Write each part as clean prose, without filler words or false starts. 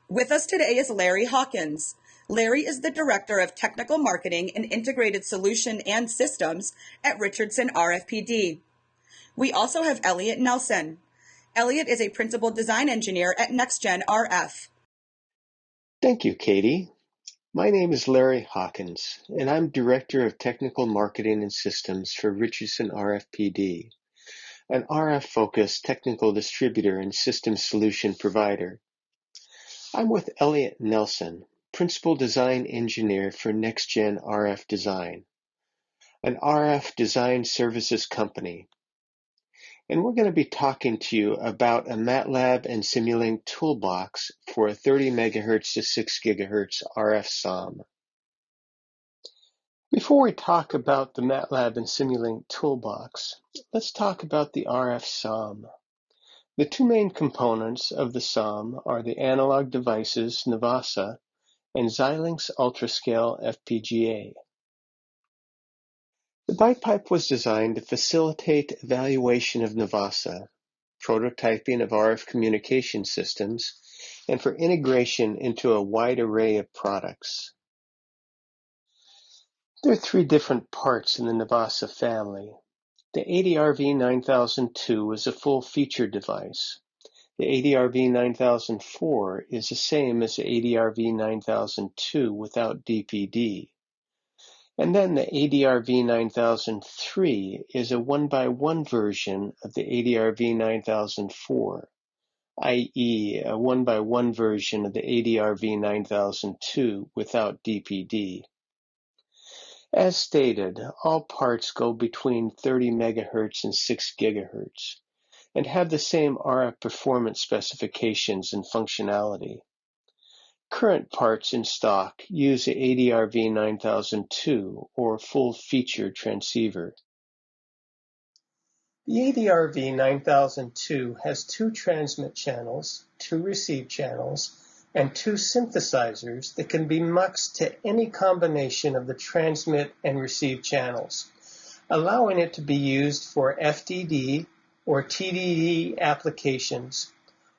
With us today is Larry Hawkins. Larry is the Director of Technical Marketing and Integrated Solution and Systems at Richardson RFPD. We also have Elliot Nelson. Elliot is a Principal Design Engineer at NextGen RF. Thank you, Katie. My name is Larry Hawkins, and I'm Director of Technical Marketing and Systems for Richardson RFPD, an RF-focused technical distributor and system solution provider. I'm with Elliot Nelson, Principal Design Engineer for NextGen RF Design, an RF design services company. And we're going to be talking to you about a MATLAB and Simulink toolbox for a 30 MHz to 6 GHz RF SoM. Before we talk about the MATLAB and Simulink toolbox, let's talk about the RF SoM. The two main components of the SoM are the analog devices Navasa and Xilinx UltraScale FPGA. The BytePipe was designed to facilitate evaluation of Navasa, prototyping of RF communication systems, and for integration into a wide array of products. There are three different parts in the Navasa family. The ADRV9002 is a full-featured device. The ADRV9004 is the same as the ADRV9002 without DPD. And then the ADRV9003 is a 1x1 version of the ADRV9004, i.e. a 1x1 version of the ADRV9002 without DPD. As stated, all parts go between 30 MHz and 6 GHz and have the same RF performance specifications and functionality. Current parts in stock use the ADRV9002 or full-featured transceiver. The ADRV9002 has two transmit channels, two receive channels, and two synthesizers that can be muxed to any combination of the transmit and receive channels, allowing it to be used for FDD or TDD applications.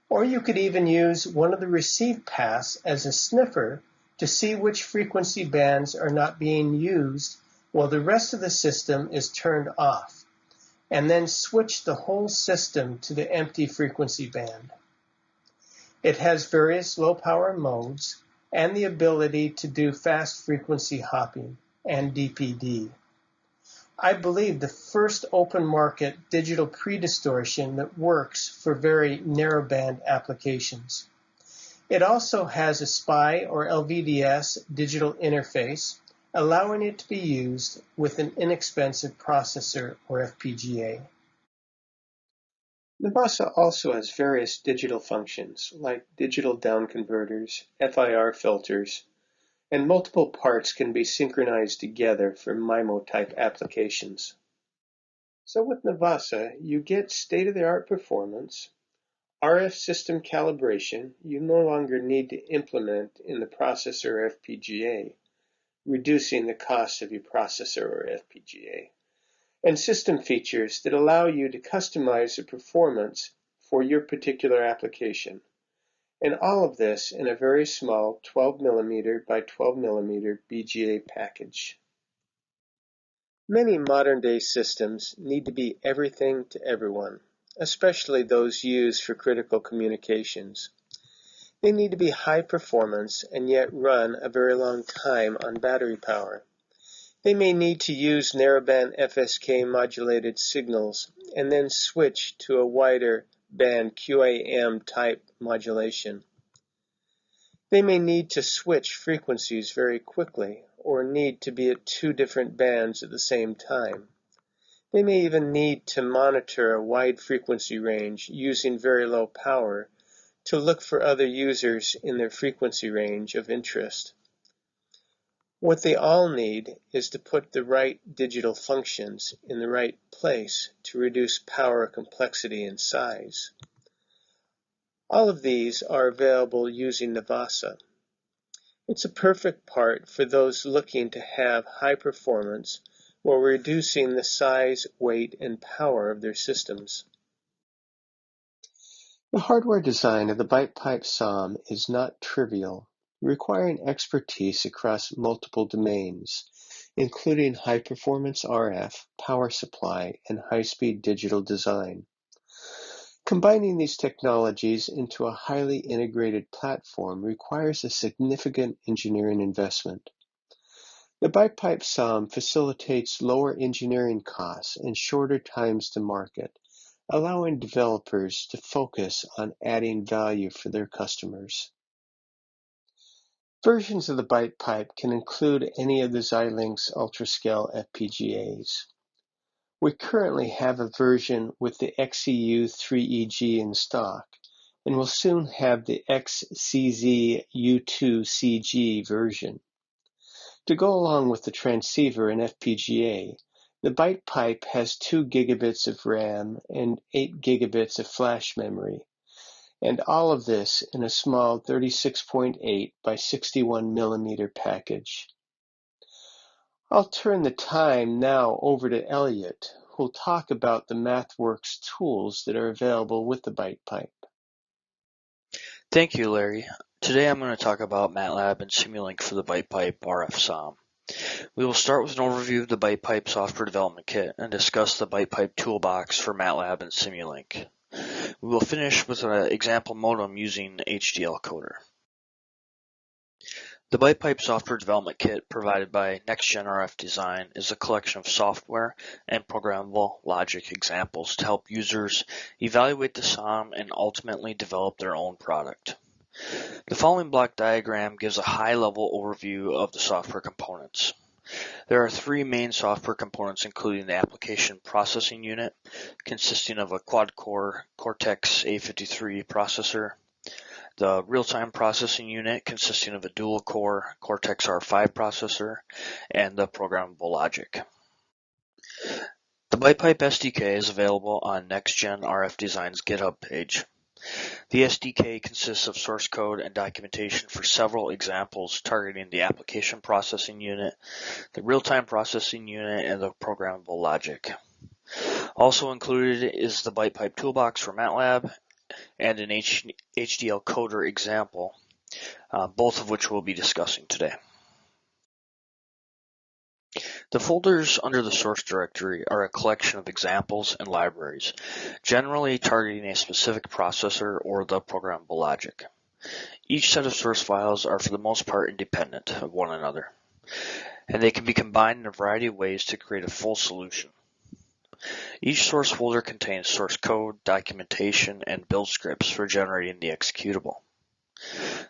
Or you could even use one of the receive paths as a sniffer to see which frequency bands are not being used while the rest of the system is turned off, and then switch the whole system to the empty frequency band. It has various low-power modes and the ability to do fast frequency hopping and DPD. I believe the first open-market digital pre-distortion that works for very narrowband applications. It also has a SPI or LVDS digital interface, allowing it to be used with an inexpensive processor or FPGA. Navasa also has various digital functions like digital down converters, FIR filters, and multiple parts can be synchronized together for MIMO-type applications. So with Navasa, you get state-of-the-art performance, RF system calibration you no longer need to implement in the processor or FPGA, reducing the cost of your processor or FPGA, and system features that allow you to customize the performance for your particular application. And all of this in a very small 12mm by 12mm BGA package. Many modern-day systems need to be everything to everyone, especially those used for critical communications. They need to be high performance and yet run a very long time on battery power. They may need to use narrowband FSK modulated signals and then switch to a wider band QAM type modulation. They may need to switch frequencies very quickly or need to be at two different bands at the same time. They may even need to monitor a wide frequency range using very low power to look for other users in their frequency range of interest. What they all need is to put the right digital functions in the right place to reduce power, complexity, and size. All of these are available using Navasa. It's a perfect part for those looking to have high performance while reducing the size, weight, and power of their systems. The hardware design of the BytePipe SoM is not trivial, requiring expertise across multiple domains, including high-performance RF, power supply, and high-speed digital design. Combining these technologies into a highly integrated platform requires a significant engineering investment. The BytePipe SoM facilitates lower engineering costs and shorter times to market, allowing developers to focus on adding value for their customers. Versions of the BytePipe can include any of the Xilinx UltraScale FPGAs. We currently have a version with the XCU3EG in stock, and will soon have the XCZ-U2CG version. To go along with the transceiver and FPGA, the BytePipe has 2 gigabits of RAM and 8 gigabits of flash memory, and all of this in a small 36.8 by 61 millimeter package. I'll turn the time now over to Elliot, who'll talk about the MathWorks tools that are available with the BytePipe. Thank you, Larry. Today I'm going to talk about MATLAB and Simulink for the BytePipe RF SoM. We will start with an overview of the BytePipe software development kit and discuss the BytePipe Toolbox for MATLAB and Simulink. We will finish with an example modem using HDL coder. The BytePipe software development kit provided by NextGen RF Design is a collection of software and programmable logic examples to help users evaluate the SoM and ultimately develop their own product. The following block diagram gives a high-level overview of the software components. There are 3 main software components, including the application processing unit, consisting of a quad-core Cortex-A53 processor, the real-time processing unit consisting of a dual-core Cortex-R5 processor, and the programmable logic. The BytePipe SDK is available on NextGen RF Design's GitHub page. The SDK consists of source code and documentation for several examples targeting the application processing unit, the real-time processing unit, and the programmable logic. Also included is the BytePipe Toolbox for MATLAB and an HDL coder example, both of which we'll be discussing today. The folders under the source directory are a collection of examples and libraries, generally targeting a specific processor or the programmable logic. Each set of source files are for the most part independent of one another, and they can be combined in a variety of ways to create a full solution. Each source folder contains source code, documentation, and build scripts for generating the executable.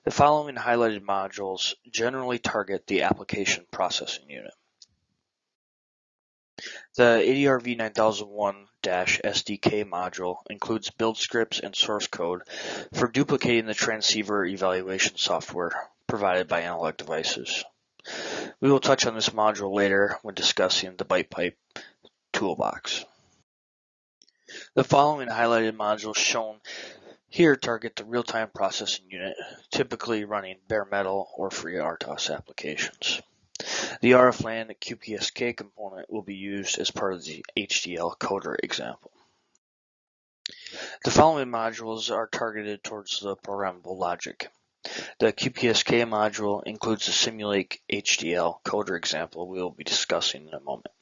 The following highlighted modules generally target the application processing unit. The ADRV9001-SDK module includes build scripts and source code for duplicating the transceiver evaluation software provided by Analog Devices. We will touch on this module later when discussing the BytePipe Toolbox. The following highlighted modules shown here target the real-time processing unit, typically running bare metal or FreeRTOS applications. The RFLAN QPSK component will be used as part of the HDL coder example. The following modules are targeted towards the programmable logic. The QPSK module includes the Simulink HDL coder example we will be discussing in a moment.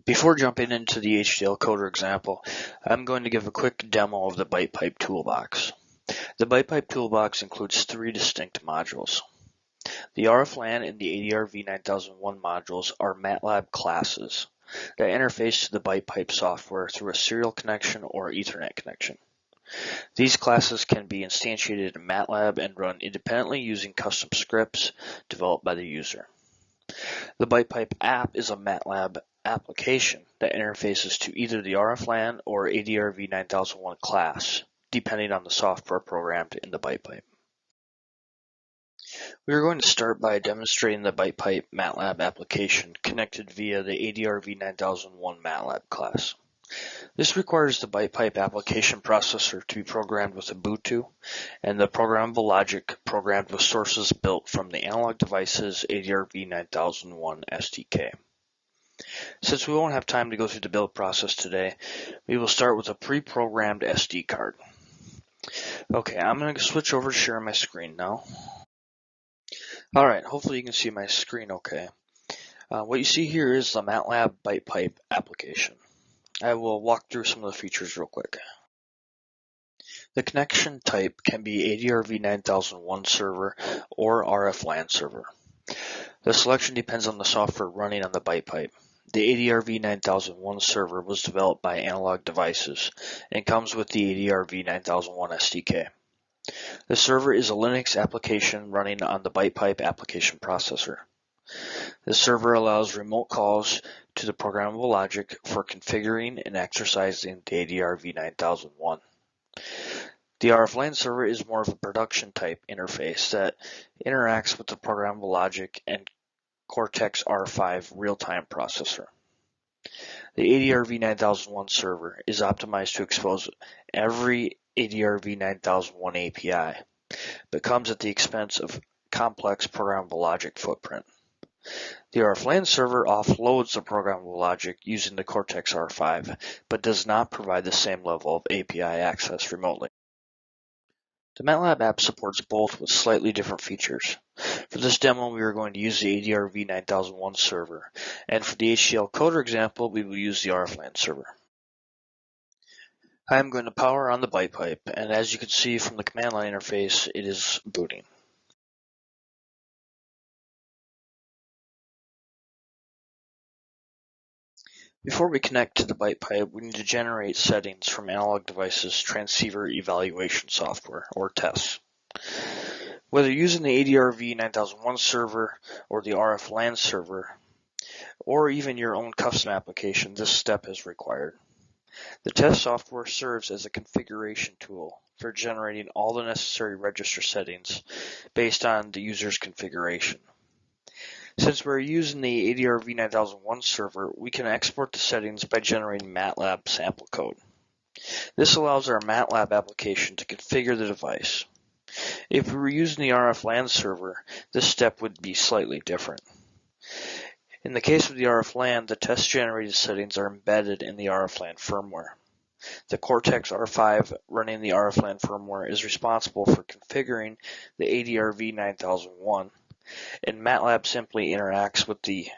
Before jumping into the HDL coder example, I'm going to give a quick demo of the BytePipe Toolbox. The BytePipe Toolbox includes 3 distinct modules. The RFLAN and the ADRV9001 modules are MATLAB classes that interface to the BytePipe software through a serial connection or Ethernet connection. These classes can be instantiated in MATLAB and run independently using custom scripts developed by the user. The BytePipe app is a MATLAB application that interfaces to either the RFLAN or ADRV9001 class, depending on the software programmed in the BytePipe. We are going to start by demonstrating the BytePipe MATLAB application connected via the ADRV9001 MATLAB class. This requires the BytePipe application processor to be programmed with Ubuntu and the programmable logic programmed with sources built from the Analog Devices ADRV9001 SDK. Since we won't have time to go through the build process today, we will start with a pre-programmed SD card. Okay, I'm going to switch over to sharing my screen now. Alright, hopefully you can see my screen okay. What you see here is the MATLAB BytePipe application. I will walk through some of the features real quick. The connection type can be ADRV9001 server or RF LAN server. The selection depends on the software running on the BytePipe. The ADRV9001 server was developed by Analog Devices and comes with the ADRV9001 SDK. The server is a Linux application running on the BytePipe application processor. The server allows remote calls to the programmable logic for configuring and exercising the ADRV9001. The RF LAN server is more of a production type interface that interacts with the programmable logic and Cortex R5 real-time processor. The ADRV9001 server is optimized to expose every ADRV9001 API, but comes at the expense of complex programmable logic footprint. The RF LAN server offloads the programmable logic using the Cortex R5, but does not provide the same level of API access remotely. The MATLAB app supports both with slightly different features. For this demo, we are going to use the ADRV9001 server, and for the HDL coder example, we will use the RF LAN server. I am going to power on the BytePipe, and as you can see from the command line interface, it is booting. Before we connect to the BytePipe, we need to generate settings from Analog Devices transceiver evaluation software, or TESS. Whether using the ADRV9001 server or the RF LAN server, or even your own custom application, this step is required. The TESS software serves as a configuration tool for generating all the necessary register settings based on the user's configuration. Since we're using the ADRV9001 server, we can export the settings by generating MATLAB sample code. This allows our MATLAB application to configure the device. If we were using the RF LAN server, this step would be slightly different. In the case of the RF LAN, the test-generated settings are embedded in the RF LAN firmware. The Cortex R5 running the RF LAN firmware is responsible for configuring the ADRV9001, and MATLAB simply interacts with the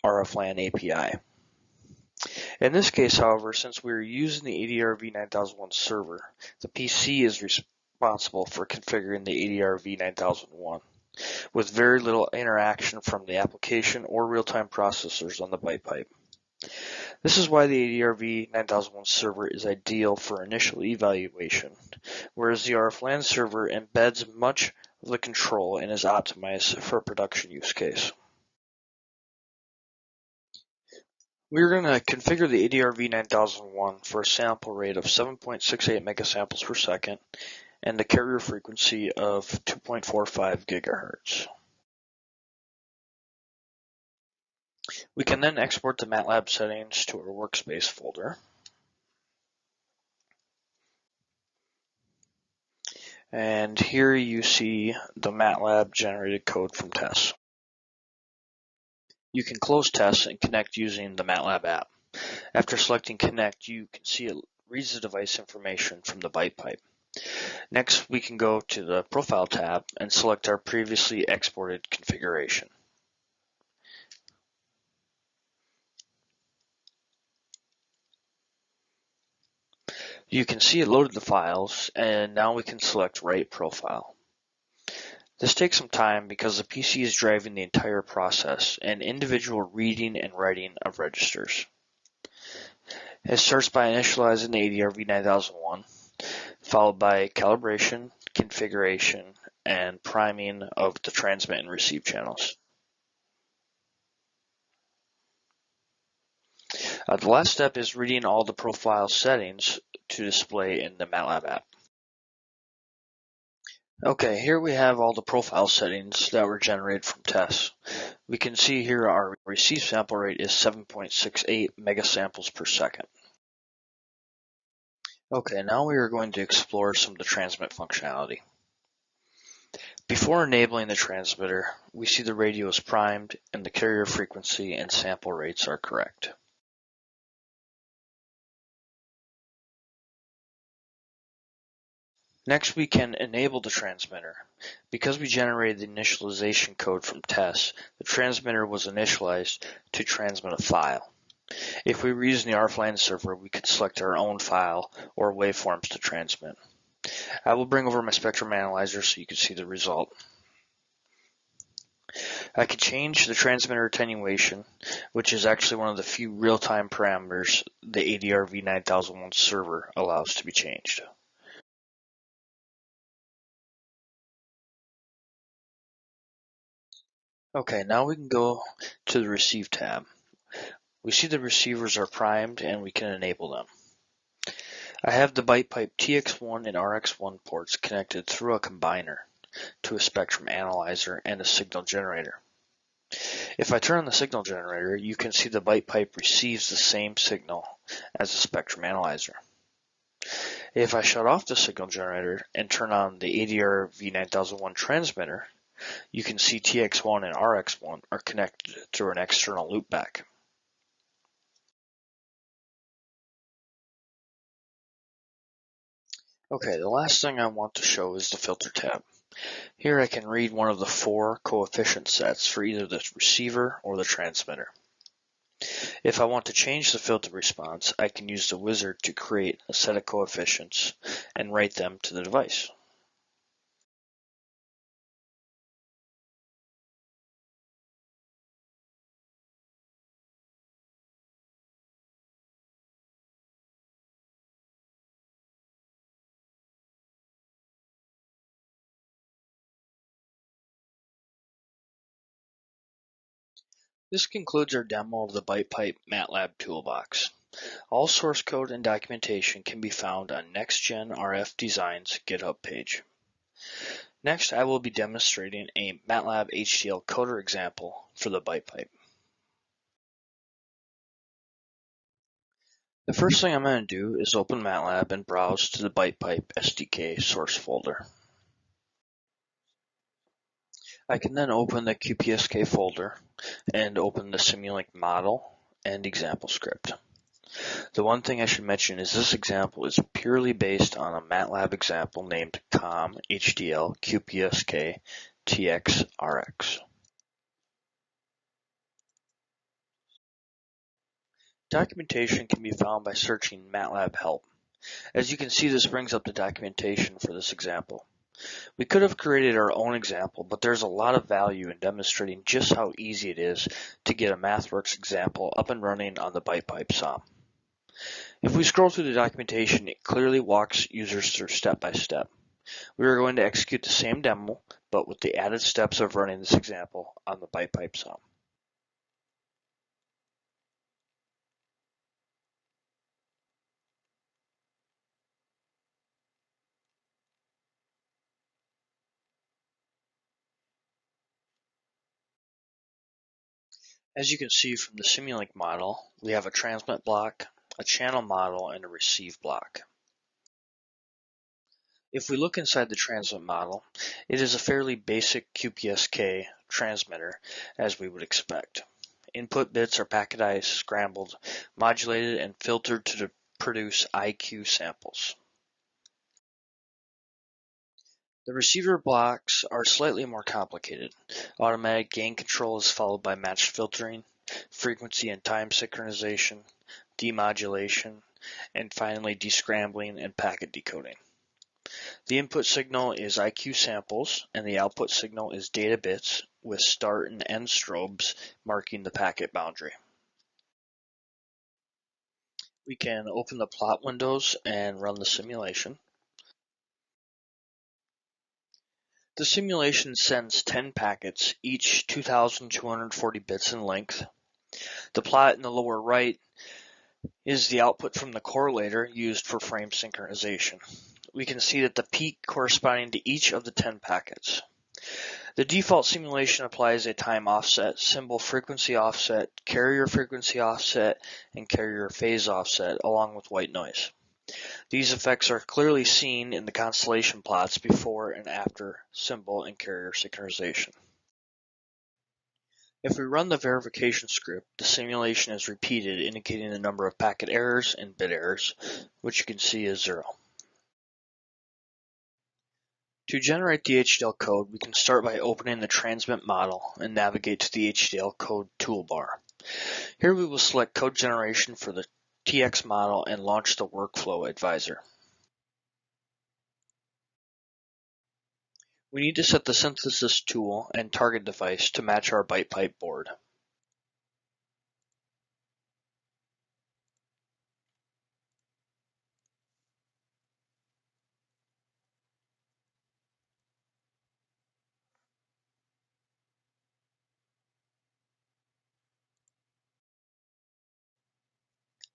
RF LAN API. In this case, however, since we are using the ADRV9001 server, the PC is responsible for configuring the ADRV9001, with very little interaction from the application or real-time processors on the BytePipe. This is why the ADRV9001 server is ideal for initial evaluation, whereas the RF LAN server embeds much of the control and is optimized for a production use case. We're going to configure the ADRV9001 for a sample rate of 7.68 megasamples per second and a carrier frequency of 2.45 gigahertz. We can then export the MATLAB settings to our workspace folder. And here you see the MATLAB generated code from TESS. You can close TESS and connect using the MATLAB app. After selecting connect, you can see it reads the device information from the BytePipe. Next, we can go to the Profile tab and select our previously exported configuration. You can see it loaded the files, and now we can select Write Profile. This takes some time because the PC is driving the entire process and individual reading and writing of registers. It starts by initializing the ADRV9001, followed by calibration, configuration, and priming of the transmit and receive channels. The last step is reading all the profile settings to display in the MATLAB app. Okay, here we have all the profile settings that were generated from TESS. We can see here our receive sample rate is 7.68 megasamples per second. Okay, now we are going to explore some of the transmit functionality. Before enabling the transmitter, we see the radio is primed and the carrier frequency and sample rates are correct. Next, we can enable the transmitter. Because we generated the initialization code from tests, the transmitter was initialized to transmit a file. If we were using the RFLAN server, we could select our own file or waveforms to transmit. I will bring over my spectrum analyzer so you can see the result. I could change the transmitter attenuation, which is actually one of the few real-time parameters the ADR V9001 server allows to be changed. Okay, now we can go to the Receive tab. We see the receivers are primed and we can enable them. I have the BytePipe TX1 and RX1 ports connected through a combiner to a spectrum analyzer and a signal generator. If I turn on the signal generator, you can see the BytePipe receives the same signal as the spectrum analyzer. If I shut off the signal generator and turn on the ADR V9001 transmitter, you can see TX1 and RX1 are connected through an external loopback. Okay, the last thing I want to show is the filter tab. Here I can read one of the 4 coefficient sets for either the receiver or the transmitter. If I want to change the filter response, I can use the wizard to create a set of coefficients and write them to the device. This concludes our demo of the BytePipe MATLAB Toolbox. All source code and documentation can be found on NextGen RF Design's GitHub page. Next, I will be demonstrating a MATLAB HDL coder example for the BytePipe. The first thing I'm going to do is open MATLAB and browse to the BytePipe SDK source folder. I can then open the QPSK folder and open the Simulink model and example script. The one thing I should mention is this example is purely based on a MATLAB example named COM HDL QPSK TX RX. Documentation can be found by searching MATLAB help. As you can see, this brings up the documentation for this example. We could have created our own example, but there's a lot of value in demonstrating just how easy it is to get a MathWorks example up and running on the BytePipe SoM. If we scroll through the documentation, it clearly walks users through step by step. We are going to execute the same demo, but with the added steps of running this example on the BytePipe SoM. As you can see from the Simulink model, we have a transmit block, a channel model, and a receive block. If we look inside the transmit model, it is a fairly basic QPSK transmitter as we would expect. Input bits are packetized, scrambled, modulated, and filtered to produce IQ samples. The receiver blocks are slightly more complicated. Automatic gain control is followed by matched filtering, frequency and time synchronization, demodulation, and finally descrambling and packet decoding. The input signal is IQ samples and the output signal is data bits with start and end strobes marking the packet boundary. We can open the plot windows and run the simulation. The simulation sends 10 packets, each 2,240 bits in length. The plot in the lower right is the output from the correlator used for frame synchronization. We can see that the peak corresponding to each of the 10 packets. The default simulation applies a time offset, symbol frequency offset, carrier frequency offset, and carrier phase offset, along with white noise. These effects are clearly seen in the constellation plots before and after symbol and carrier synchronization. If we run the verification script, the simulation is repeated, indicating the number of packet errors and bit errors, which you can see is 0. To generate the HDL code, we can start by opening the transmit model and navigate to the HDL code toolbar. Here we will select code generation for the TX model and launch the workflow advisor. We need to set the synthesis tool and target device to match our BytePipe board.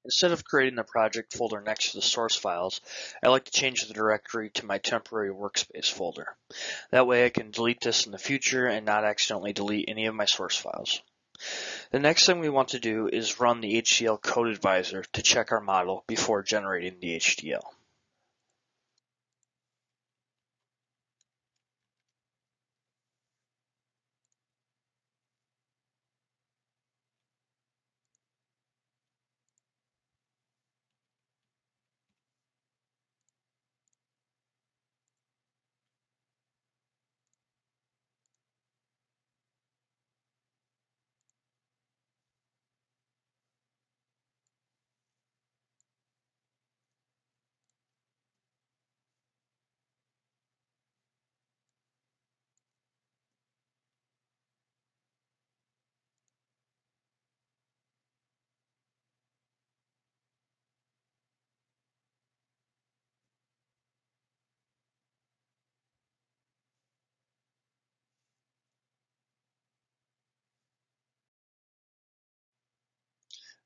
Instead of creating a project folder next to the source files, I like to change the directory to my temporary workspace folder. That way I can delete this in the future and not accidentally delete any of my source files. The next thing we want to do is run the HDL code advisor to check our model before generating the HDL.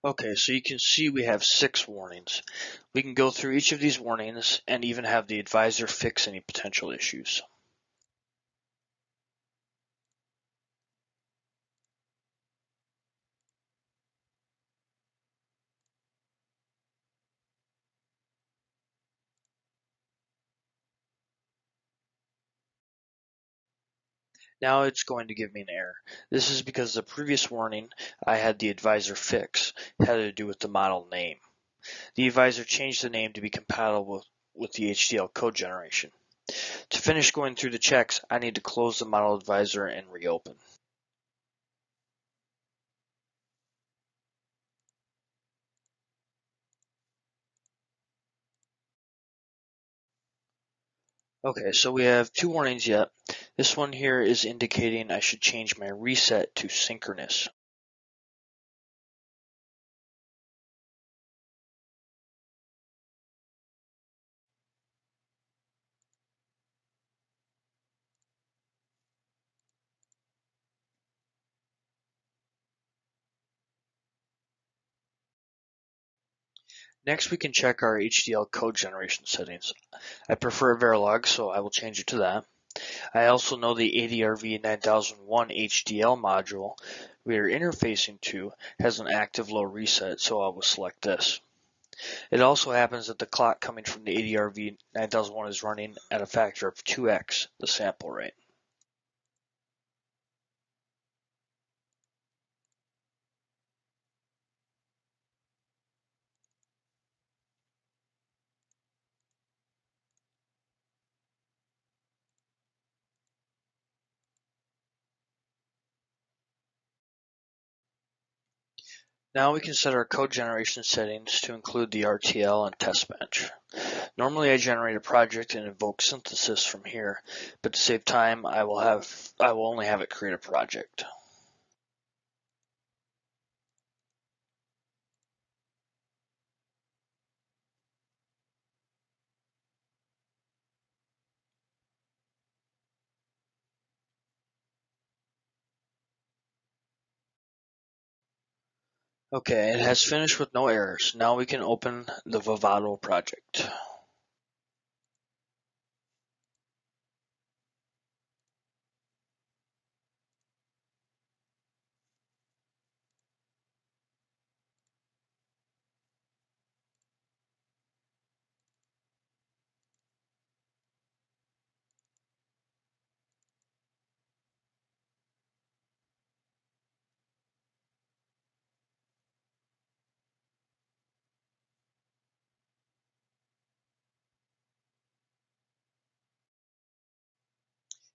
Okay, so you can see we have 6 warnings. We can go through each of these warnings and even have the advisor fix any potential issues. Now it's going to give me an error. This is because the previous warning I had the advisor fix had to do with the model name. The advisor changed the name to be compatible with the HDL code generation. To finish going through the checks, I need to close the model advisor and reopen. Okay, so we have 2 warnings yet. This one here is indicating I should change my reset to synchronous. Next, we can check our HDL code generation settings. I prefer Verilog, so I will change it to that. I also know the ADRV9001 HDL module we are interfacing to has an active low reset, so I will select this. It also happens that the clock coming from the ADRV9001 is running at a factor of 2x the sample rate. Now we can set our code generation settings to include the RTL and test bench. Normally I generate a project and invoke synthesis from here, but to save time I will only have it create a project. Okay, it has finished with no errors. Now we can open the Vivado project.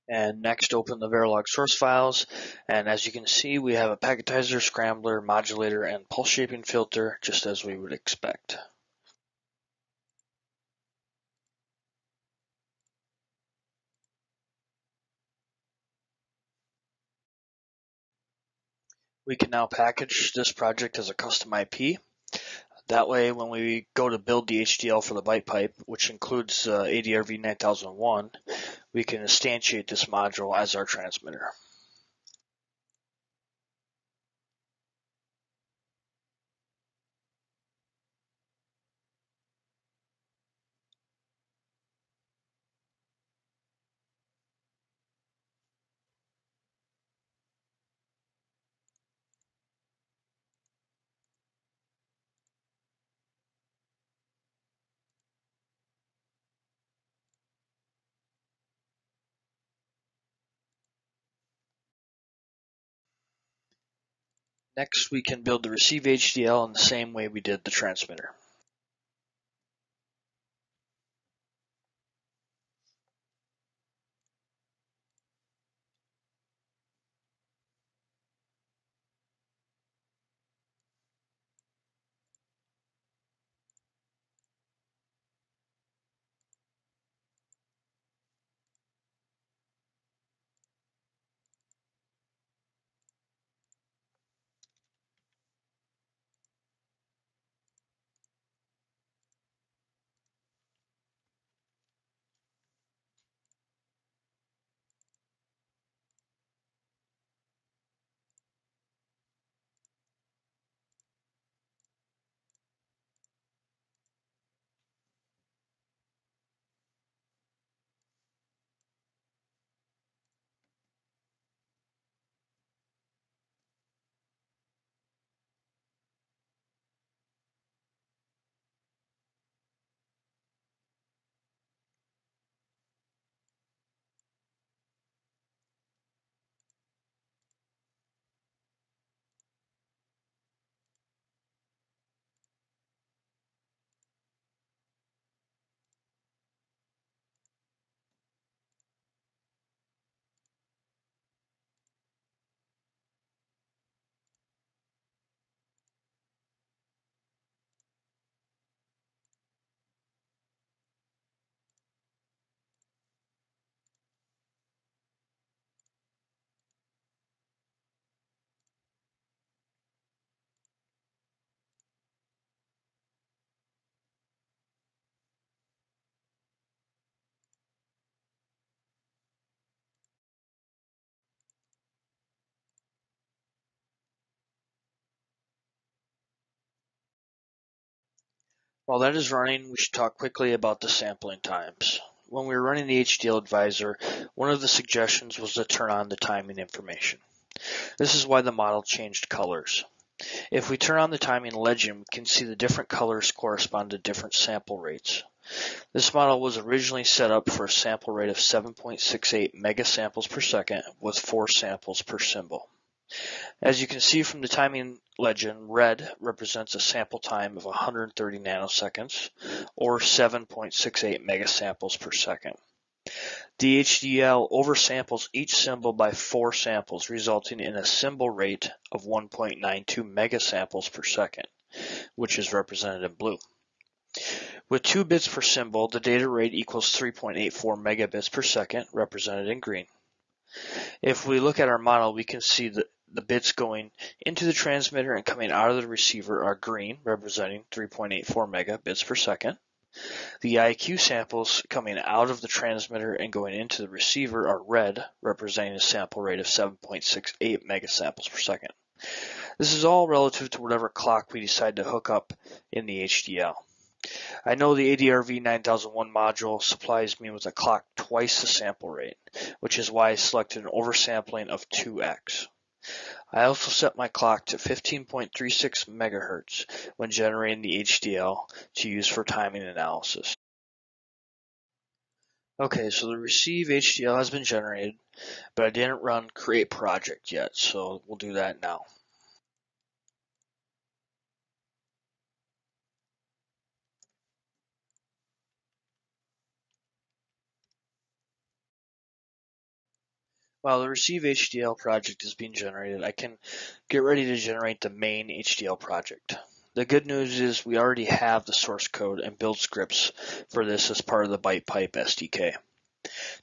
And next, open the Verilog source files, and as you can see, we have a packetizer, scrambler, modulator, and pulse shaping filter, just as we would expect. We can now package this project as a custom IP. That way, when we go to build the HDL for the BytePipe, which includes ADRV 9001, we can instantiate this module as our transmitter. Next, we can build the receive HDL in the same way we did the transmitter. While that is running, we should talk quickly about the sampling times. When we were running the HDL advisor, one of the suggestions was to turn on the timing information. This is why the model changed colors. If we turn on the timing legend, we can see the different colors correspond to different sample rates. This model was originally set up for a sample rate of 7.68 megasamples per second with 4 samples per symbol. As you can see from the timing legend, red represents a sample time of 130 nanoseconds, or 7.68 megasamples per second. The HDL oversamples each symbol by 4 samples, resulting in a symbol rate of 1.92 megasamples per second, which is represented in blue. With 2 bits per symbol, the data rate equals 3.84 megabits per second, represented in green. If we look at our model, we can see that the bits going into the transmitter and coming out of the receiver are green, representing 3.84 megabits per second. The IQ samples coming out of the transmitter and going into the receiver are red, representing a sample rate of 7.68 megasamples per second. This is all relative to whatever clock we decide to hook up in the HDL. I know the ADRV 9001 module supplies me with a clock twice the sample rate, which is why I selected an oversampling of 2x. I also set my clock to 15.36 megahertz when generating the HDL to use for timing analysis. Okay, so the receive HDL has been generated, but I didn't run create project yet, so we'll do that now. While the receive HDL project is being generated, I can get ready to generate the main HDL project. The good news is we already have the source code and build scripts for this as part of the BytePipe SDK.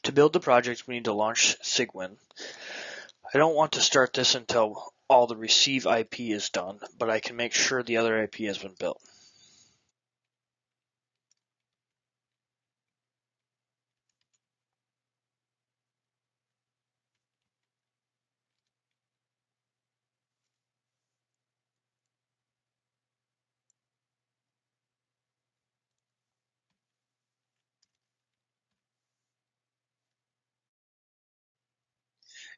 To build the project, we need to launch Cygwin. I don't want to start this until all the receive IP is done, but I can make sure the other IP has been built.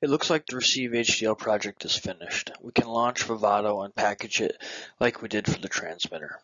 It looks like the receive HDL project is finished. We can launch Vivado and package it like we did for the transmitter.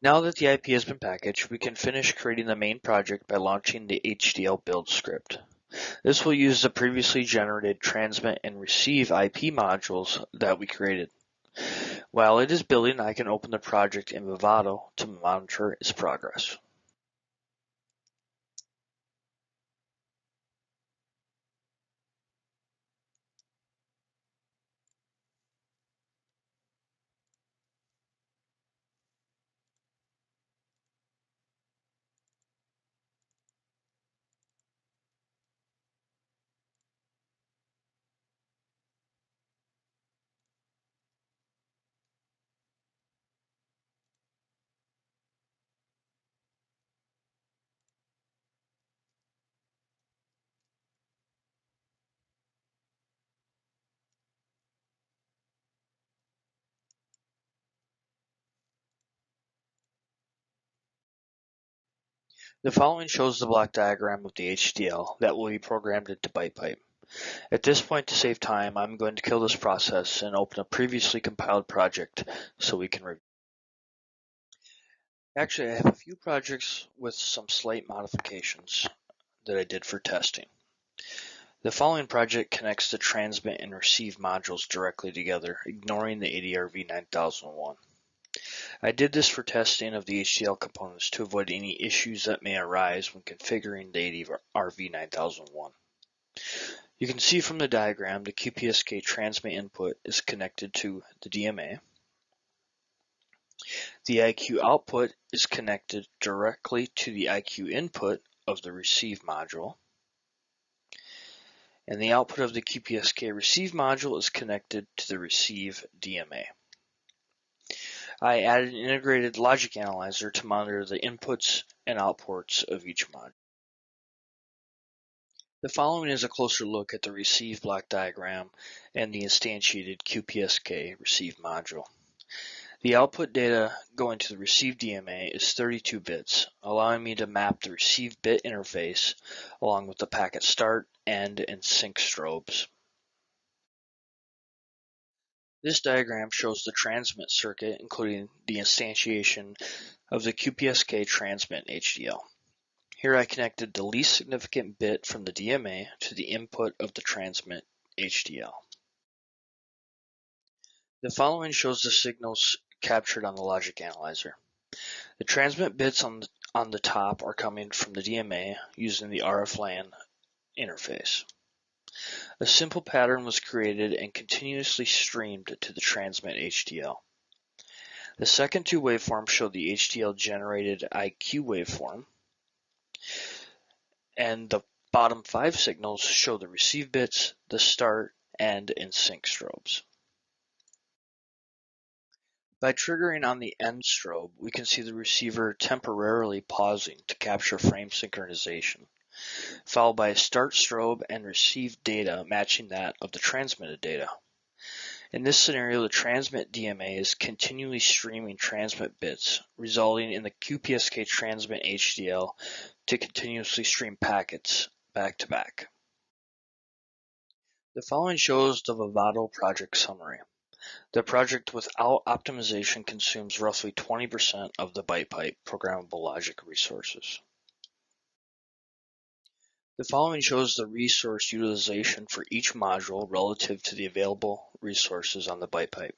Now that the IP has been packaged, we can finish creating the main project by launching the HDL build script. This will use the previously generated transmit and receive IP modules that we created. While it is building, I can open the project in Vivado to monitor its progress. The following shows the block diagram of the HDL that will be programmed into BytePipe. At this point, to save time, I'm going to kill this process and open a previously compiled project so we can review. Actually, I have a few projects with some slight modifications that I did for testing. The following project connects the transmit and receive modules directly together, ignoring the ADRV9001. I did this for testing of the HDL components to avoid any issues that may arise when configuring the ADRV9001. You can see from the diagram the QPSK transmit input is connected to the DMA. The IQ output is connected directly to the IQ input of the receive module. And the output of the QPSK receive module is connected to the receive DMA. I added an integrated logic analyzer to monitor the inputs and outputs of each module. The following is a closer look at the receive block diagram and the instantiated QPSK receive module. The output data going to the receive DMA is 32 bits, allowing me to map the receive bit interface along with the packet start, end, and sync strobes. This diagram shows the transmit circuit, including the instantiation of the QPSK transmit HDL. Here I connected the least significant bit from the DMA to the input of the transmit HDL. The following shows the signals captured on the logic analyzer. The transmit bits on the top are coming from the DMA using the RF LAN interface. A simple pattern was created and continuously streamed to the transmit HDL. The second two waveforms show the HDL-generated IQ waveform, and the bottom 5 signals show the receive bits, the start, end, and sync strobes. By triggering on the end strobe, we can see the receiver temporarily pausing to capture frame synchronization, followed by a start strobe and received data matching that of the transmitted data. In this scenario, the transmit DMA is continually streaming transmit bits, resulting in the QPSK transmit HDL to continuously stream packets back to back. The following shows the Vivado project summary. The project without optimization consumes roughly 20% of the BytePipe programmable logic resources. The following shows the resource utilization for each module relative to the available resources on the BytePipe.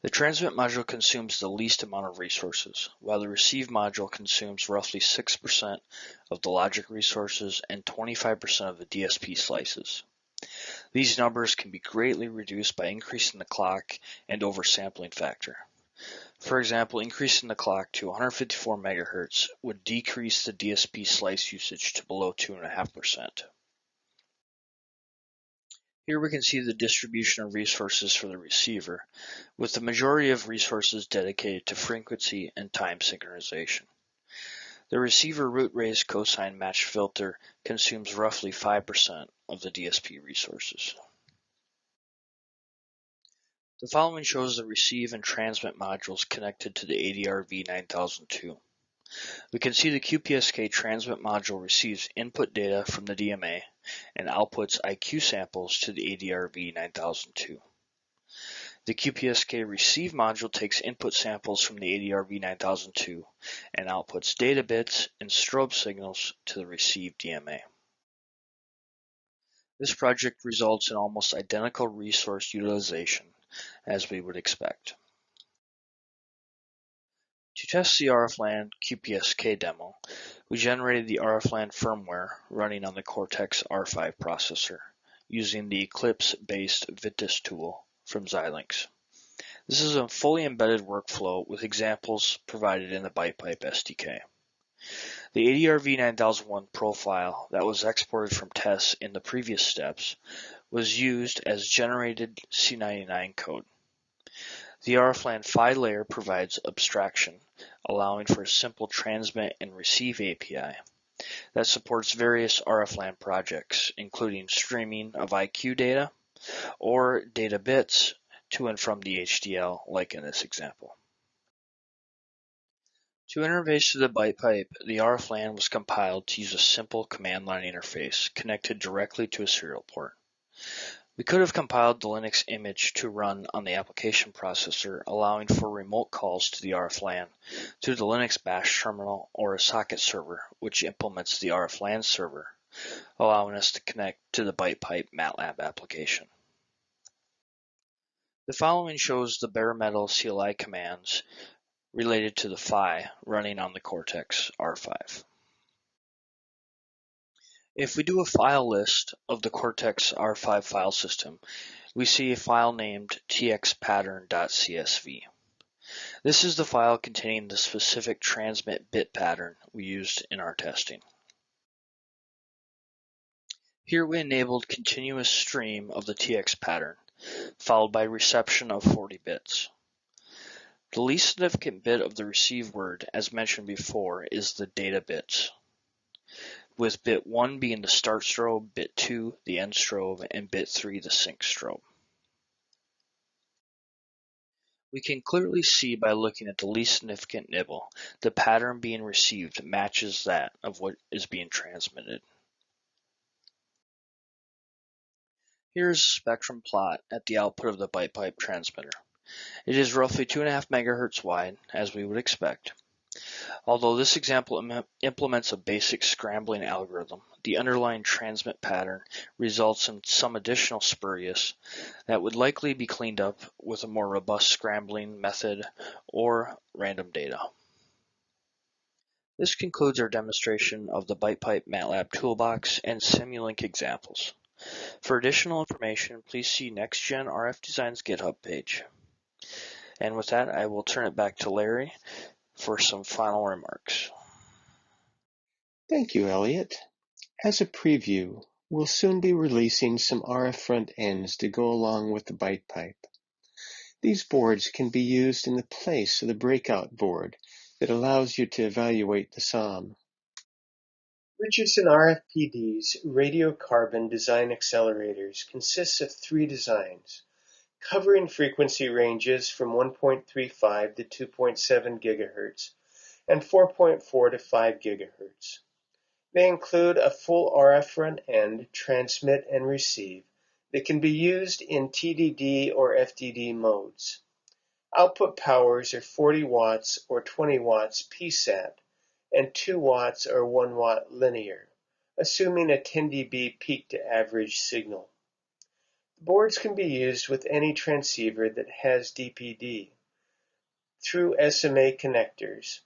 The transmit module consumes the least amount of resources, while the receive module consumes roughly 6% of the logic resources and 25% of the DSP slices. These numbers can be greatly reduced by increasing the clock and oversampling factor. For example, increasing the clock to 154 MHz would decrease the DSP slice usage to below 2.5%. Here we can see the distribution of resources for the receiver, with the majority of resources dedicated to frequency and time synchronization. The receiver root raised cosine matched filter consumes roughly 5% of the DSP resources. The following shows the receive and transmit modules connected to the ADR V9002. We can see the QPSK transmit module receives input data from the DMA and outputs IQ samples to the ADR V9002. The QPSK receive module takes input samples from the ADR V9002 and outputs data bits and strobe signals to the receive DMA. This project results in almost identical resource utilization as we would expect. To test the RFLAN QPSK demo, we generated the RFLAN firmware running on the Cortex R5 processor using the Eclipse-based Vitis tool from Xilinx. This is a fully embedded workflow with examples provided in the BytePipe SDK. The ADR V9001 profile that was exported from tests in the previous steps was used as generated C99 code. The RFLAN PHY layer provides abstraction, allowing for a simple transmit and receive API that supports various RFLAN projects, including streaming of IQ data or data bits to and from the HDL, like in this example. To interface to the BytePipe, the RFLAN was compiled to use a simple command line interface connected directly to a serial port. We could have compiled the Linux image to run on the application processor, allowing for remote calls to the RFLAN through the Linux bash terminal or a socket server, which implements the RFLAN server, allowing us to connect to the BytePipe MATLAB application. The following shows the bare metal CLI commands related to the PHY running on the Cortex R5. If we do a file list of the Cortex R5 file system, we see a file named txpattern.csv. This is the file containing the specific transmit bit pattern we used in our testing. Here we enabled continuous stream of the TX pattern, followed by reception of 40 bits. The least significant bit of the receive word, as mentioned before, is the data bits, with bit 1 being the start strobe, bit 2 the end strobe, and bit 3 the sync strobe. We can clearly see by looking at the least significant nibble, the pattern being received matches that of what is being transmitted. Here is a spectrum plot at the output of the BytePipe transmitter. It is roughly 2.5 MHz wide, as we would expect. Although this example implements a basic scrambling algorithm, the underlying transmit pattern results in some additional spurious that would likely be cleaned up with a more robust scrambling method or random data. This concludes our demonstration of the BytePipe MATLAB Toolbox and Simulink examples. For additional information, please see NextGen RF Design's GitHub page. And with that, I will turn it back to Larry for some final remarks. Thank you, Elliot. As a preview, we'll soon be releasing some RF front ends to go along with the BytePipe. These boards can be used in the place of the breakout board that allows you to evaluate the SoM. Richardson RFPD's RadioCarbon design accelerators consists of 3 designs, covering frequency ranges from 1.35 to 2.7 GHz and 4.4 to 5 GHz. They include a full RF front end, transmit and receive, that can be used in TDD or FDD modes. Output powers are 40 watts or 20 watts PSAT and 2 watts or 1 watt linear, assuming a 10 dB peak to average signal. The boards can be used with any transceiver that has DPD through SMA connectors,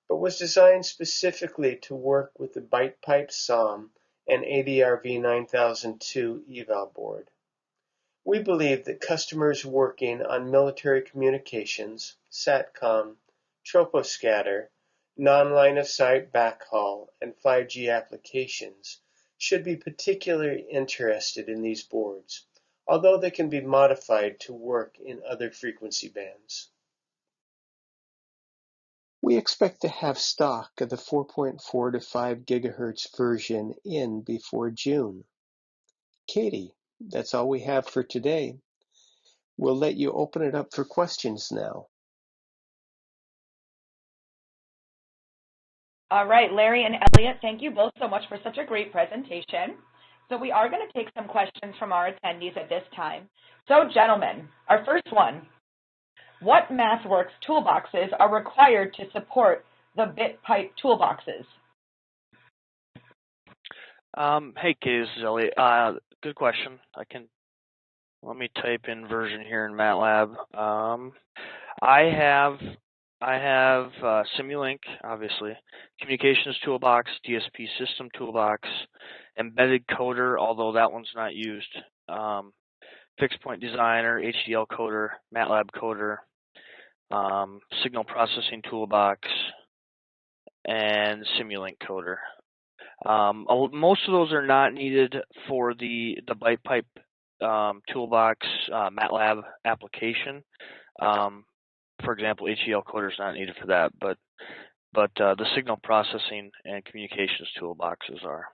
but was designed specifically to work with the BytePipe SoM and ADRV9002 eval board. We believe that customers working on military communications, SATCOM, troposcatter, non-line of sight backhaul, and 5G applications should be particularly interested in these boards, although they can be modified to work in other frequency bands. We expect to have stock of the 4.4 to 5 GHz version in before June. Katie, that's all we have for today. We'll let you open it up for questions now. All right, Larry and Elliot, thank you both so much for such a great presentation. So we are going to take some questions from our attendees at this time. So gentlemen, our first one, what MathWorks toolboxes are required to support the BytePipe toolboxes? Hey, Katie, this is Elliot. Good question. Let me type in version here in MATLAB. I have Simulink, obviously, Communications Toolbox, DSP System Toolbox, Embedded Coder, although that one's not used, Fixed Point Designer, HDL Coder, MATLAB Coder, Signal Processing Toolbox, and Simulink Coder. Most of those are not needed for the BytePipe Toolbox MATLAB application. For example, HDL Coder is not needed for that, but the signal processing and communications toolboxes are.